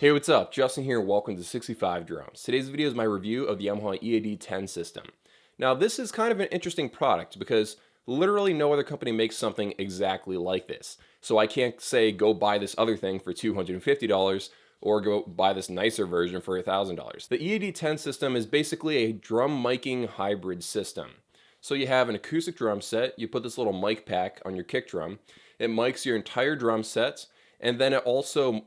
Hey, what's up? Justin here, and welcome to 65 Drums. Today's video is my review of the Yamaha EAD10 system. Now, this is kind of an interesting product because literally no other company makes something exactly like this. So I can't say go buy this other thing for $250 or go buy this nicer version for $1,000. The EAD10 system is basically a drum miking hybrid system. So you have an acoustic drum set, you put this little mic pack on your kick drum, it mics your entire drum set, and then it also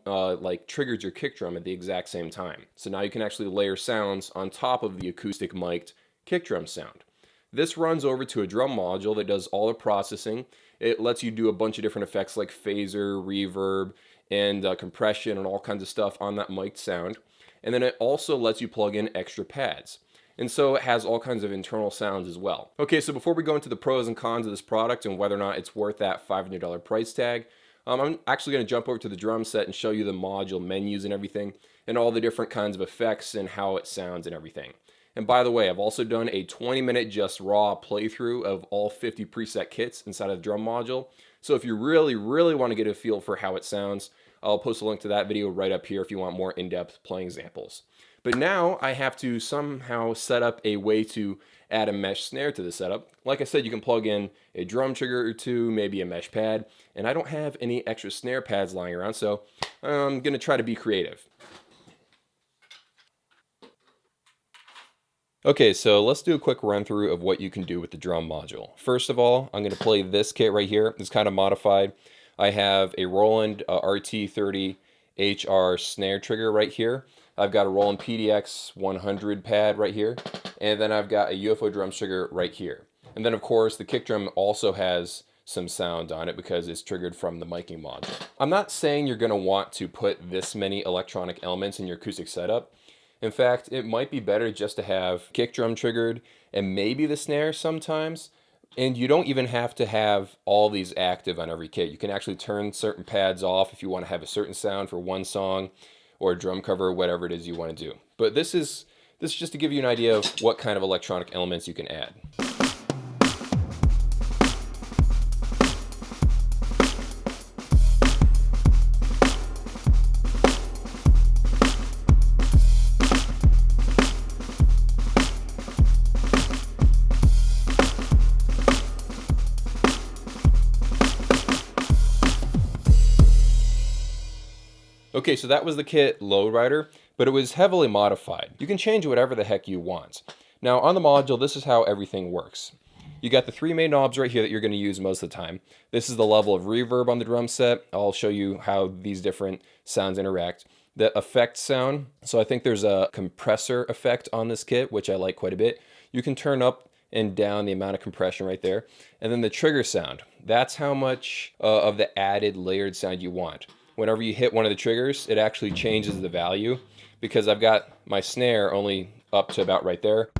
triggers your kick drum at the exact same time. So now you can actually layer sounds on top of the acoustic mic'd kick drum sound. This runs over to a drum module that does all the processing. It lets you do a bunch of different effects like phaser, reverb, and compression and all kinds of stuff on that mic'd sound. And then it also lets you plug in extra pads. And so it has all kinds of internal sounds as well. Okay, so before we go into the pros and cons of this product and whether or not it's worth that $500 price tag, I'm actually going to jump over to the drum set and show you the module menus and everything, and all the different kinds of effects and how it sounds and everything. And by the way, I've also done a 20-minute just raw playthrough of all 50 preset kits inside of the drum module. So if you really want to get a feel for how it sounds, I'll post a link to that video right up here if you want more in-depth playing examples. But now I have to somehow set up a way to add a mesh snare to the setup. Like I said, you can plug in a drum trigger or two, maybe a mesh pad, and I don't have any extra snare pads lying around, so I'm gonna try to be creative. Okay, so let's do a quick run through of what you can do with the drum module. First of all, I'm gonna play this kit right here. It's kind of modified. I have a Roland RT30 HR snare trigger right here. I've got a Roland PDX 100 pad right here, and then I've got a UFO drum trigger right here. And then of course the kick drum also has some sound on it because it's triggered from the miking module. I'm not saying you're going to want to put this many electronic elements in your acoustic setup. In fact, it might be better just to have kick drum triggered and maybe the snare sometimes. And you don't even have to have all these active on every kit. You can actually turn certain pads off if you want to have a certain sound for one song or a drum cover, whatever it is you want to do. But this is just to give you an idea of what kind of electronic elements you can add. Okay, so that was the kit Lowrider, but it was heavily modified. You can change whatever the heck you want. Now on the module, this is how everything works. You got the three main knobs right here that you're going to use most of the time. This is the level of reverb on the drum set. I'll show you how these different sounds interact. The effect sound, so I think there's a compressor effect on this kit, which I like quite a bit. You can turn up and down the amount of compression right there. And then the trigger sound, that's how much of the added layered sound you want. Whenever you hit one of the triggers, it actually changes the value because I've got my snare only up to about right there.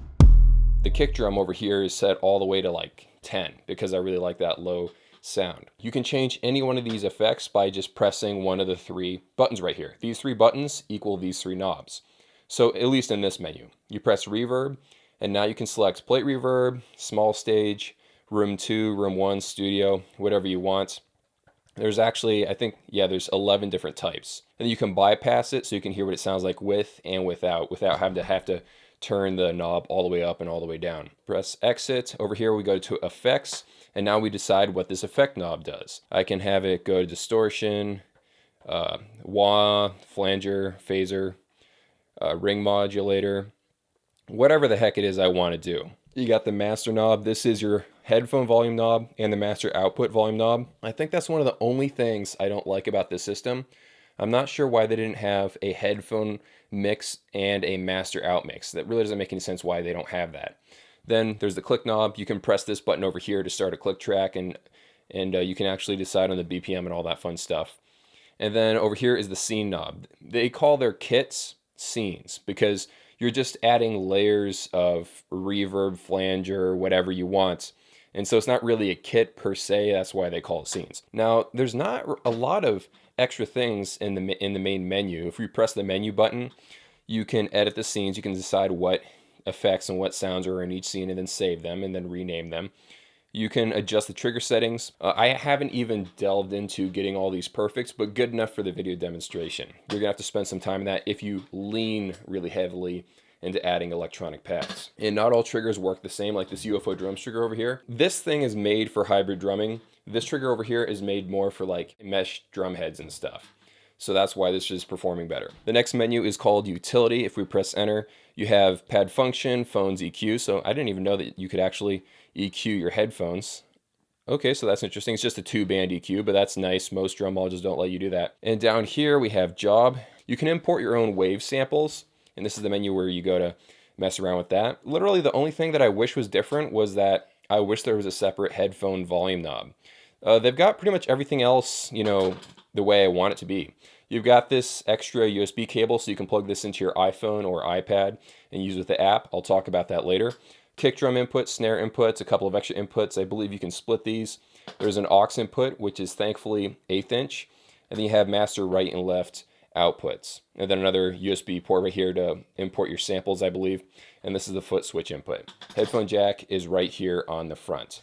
The kick drum over here is set all the way to like 10 because I really like that low sound. You can change any one of these effects by just pressing one of the three buttons right here. These three buttons equal these three knobs. So at least in this menu, you press reverb and now you can select plate reverb, small stage, room 2, room 1, studio, whatever you want. There's actually, I think, yeah, there's 11 different types. And you can bypass it so you can hear what it sounds like with and without having to turn the knob all the way up and all the way down. Press exit. Over here we go to effects, and now we decide what this effect knob does. I can have it go to distortion, wah, flanger, phaser, ring modulator, whatever the heck it is I want to do. You got the master knob. This is your headphone volume knob and the master output volume knob. I think that's one of the only things I don't like about this system. I'm not sure why they didn't have a headphone mix and a master out mix. That really doesn't make any sense why they don't have that. Then there's the click knob. You can press this button over here to start a click track, and you can actually decide on the BPM and all that fun stuff. And then over here is the scene knob. They call their kits scenes because you're just adding layers of reverb, flanger, whatever you want. And so it's not really a kit per se, that's why they call it scenes. Now, there's not a lot of extra things in the main menu. If we press the menu button, you can edit the scenes, you can decide what effects and what sounds are in each scene and then save them and then rename them. You can adjust the trigger settings. I haven't even delved into getting all these perfect, but good enough for the video demonstration. You're gonna have to spend some time in that if you lean really heavily into adding electronic pads. And not all triggers work the same, like this UFO drums trigger over here. This thing is made for hybrid drumming. This trigger over here is made more for like mesh drum heads and stuff. So that's why this is performing better. The next menu is called Utility. If we press enter, you have pad function, phones EQ. So I didn't even know that you could actually EQ your headphones. Okay, so that's interesting. It's just a 2-band EQ, but that's nice. Most drum modules don't let you do that. And down here we have job. You can import your own wave samples, and this is the menu where you go to mess around with that. Literally the only thing that I wish was different was that I wish there was a separate headphone volume knob. They've got pretty much everything else, you know, the way I want it to be. You've got this extra USB cable, so you can plug this into your iPhone or iPad and use with the app. I'll talk about that later. Kick drum inputs, snare inputs, a couple of extra inputs. I believe you can split these. There's an aux input, which is thankfully 1/8 inch. And then you have master right and left outputs. And then another USB port right here to import your samples, I believe. And this is the foot switch input. Headphone jack is right here on the front.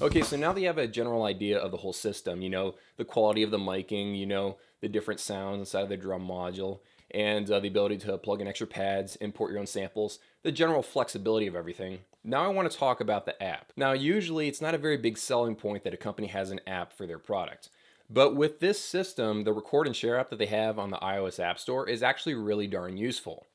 Okay, so now that you have a general idea of the whole system, you know, the quality of the miking, you know, the different sounds inside of the drum module, and the ability to plug in extra pads, import your own samples, the general flexibility of everything. Now I want to talk about the app. Now usually it's not a very big selling point that a company has an app for their product. But with this system, the record and share app that they have on the iOS App Store is actually really darn useful.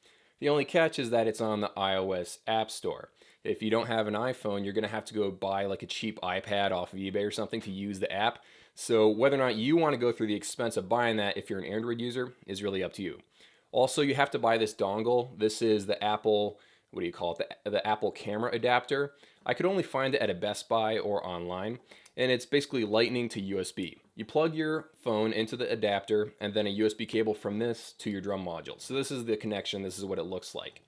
The only catch is that it's on the iOS App Store. If you don't have an iPhone, you're going to have to go buy like a cheap iPad off of eBay or something to use the app. So whether or not you want to go through the expense of buying that if you're an Android user is really up to you. Also, you have to buy this dongle. This is the Apple, what do you call it? The Apple camera adapter. I could only find it at a Best Buy or online, and it's basically lightning to USB. You plug your phone into the adapter and then a USB cable from this to your drum module. So this is the connection. This is what it looks like.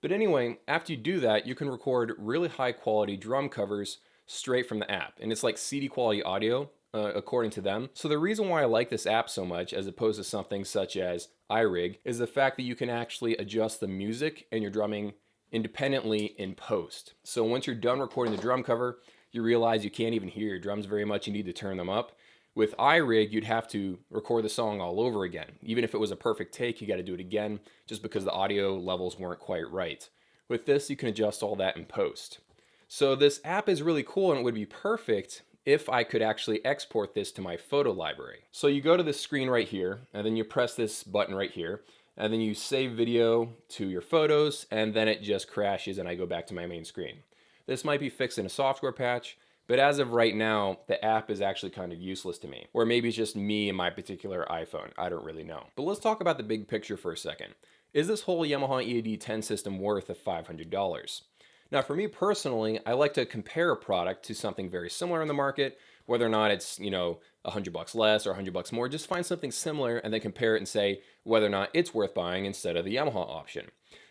But anyway, after you do that, you can record really high quality drum covers straight from the app. And it's like CD quality audio, according to them. So the reason why I like this app so much, as opposed to something such as iRig, is the fact that you can actually adjust the music and your drumming independently in post. So once you're done recording the drum cover, you realize you can't even hear your drums very much. You need to turn them up. With iRig, you'd have to record the song all over again. Even if it was a perfect take, you got to do it again just because the audio levels weren't quite right. With this, you can adjust all that in post. So this app is really cool, and it would be perfect if I could actually export this to my photo library. So you go to this screen right here, and then you press this button right here, and then you save video to your photos, and then it just crashes and I go back to my main screen. This might be fixed in a software patch, but as of right now, the app is actually kind of useless to me. Or maybe it's just me and my particular iPhone. I don't really know. But let's talk about the big picture for a second. Is this whole Yamaha EAD10 system worth the $500? Now, for me personally, I like to compare a product to something very similar in the market, whether or not it's, $100 less or $100 more. Just find something similar and then compare it and say whether or not it's worth buying instead of the Yamaha option.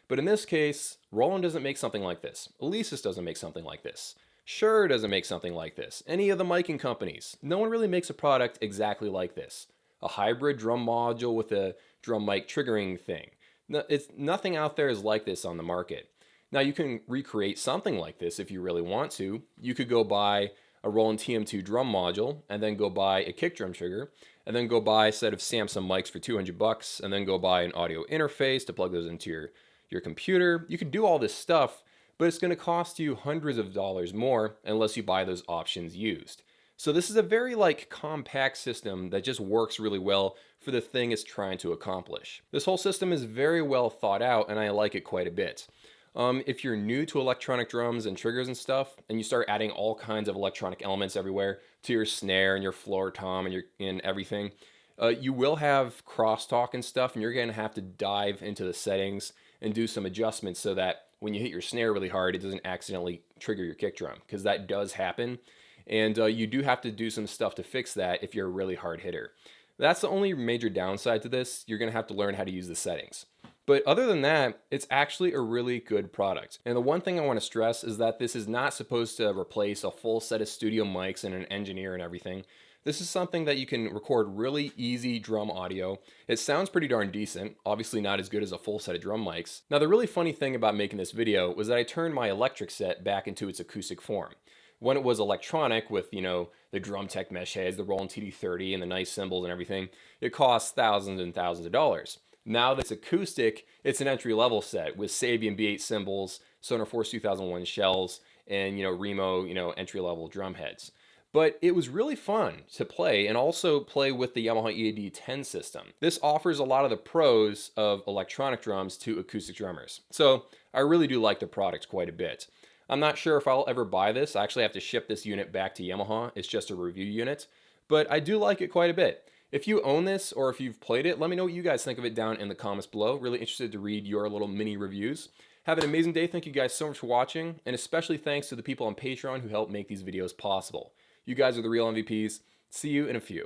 But in this case, Roland doesn't make something like this. Alesis doesn't make something like this. Shure doesn't make something like this. Any of the miking companies. No one really makes a product exactly like this. A hybrid drum module with a drum mic triggering thing. Nothing out there is like this on the market. Now you can recreate something like this if you really want to. You could go buy a Roland TM2 drum module and then go buy a kick drum trigger and then go buy a set of Samsung mics for $200 and then go buy an audio interface to plug those into your computer. You could do all this stuff, but it's going to cost you hundreds of dollars more unless you buy those options used. So this is a very compact system that just works really well for the thing it's trying to accomplish. This whole system is very well thought out and I like it quite a bit. If you're new to electronic drums and triggers and stuff, and you start adding all kinds of electronic elements everywhere to your snare and your floor tom and everything, you will have crosstalk and stuff, and you're going to have to dive into the settings and do some adjustments so that when you hit your snare really hard, it doesn't accidentally trigger your kick drum, because that does happen, and you do have to do some stuff to fix that if you're a really hard hitter. That's the only major downside to this. You're going to have to learn how to use the settings. But other than that, it's actually a really good product. And the one thing I want to stress is that this is not supposed to replace a full set of studio mics and an engineer and everything. This is something that you can record really easy drum audio. It sounds pretty darn decent, obviously not as good as a full set of drum mics. Now the really funny thing about making this video was that I turned my electric set back into its acoustic form. When it was electronic with, the drum tech mesh heads, the Roland TD30 and the nice cymbals and everything, it costs thousands and thousands of dollars. Now that it's acoustic, it's an entry-level set with Sabian B8 cymbals, Sonar Force 2001 shells, and Remo, entry-level drum heads. But it was really fun to play and also play with the Yamaha EAD10 system. This offers a lot of the pros of electronic drums to acoustic drummers. So I really do like the product quite a bit. I'm not sure if I'll ever buy this. I actually have to ship this unit back to Yamaha. It's just a review unit, but I do like it quite a bit. If you own this or if you've played it, let me know what you guys think of it down in the comments below. Really interested to read your little mini reviews. Have an amazing day. Thank you guys so much for watching, and especially thanks to the people on Patreon who help make these videos possible. You guys are the real MVPs. See you in a few.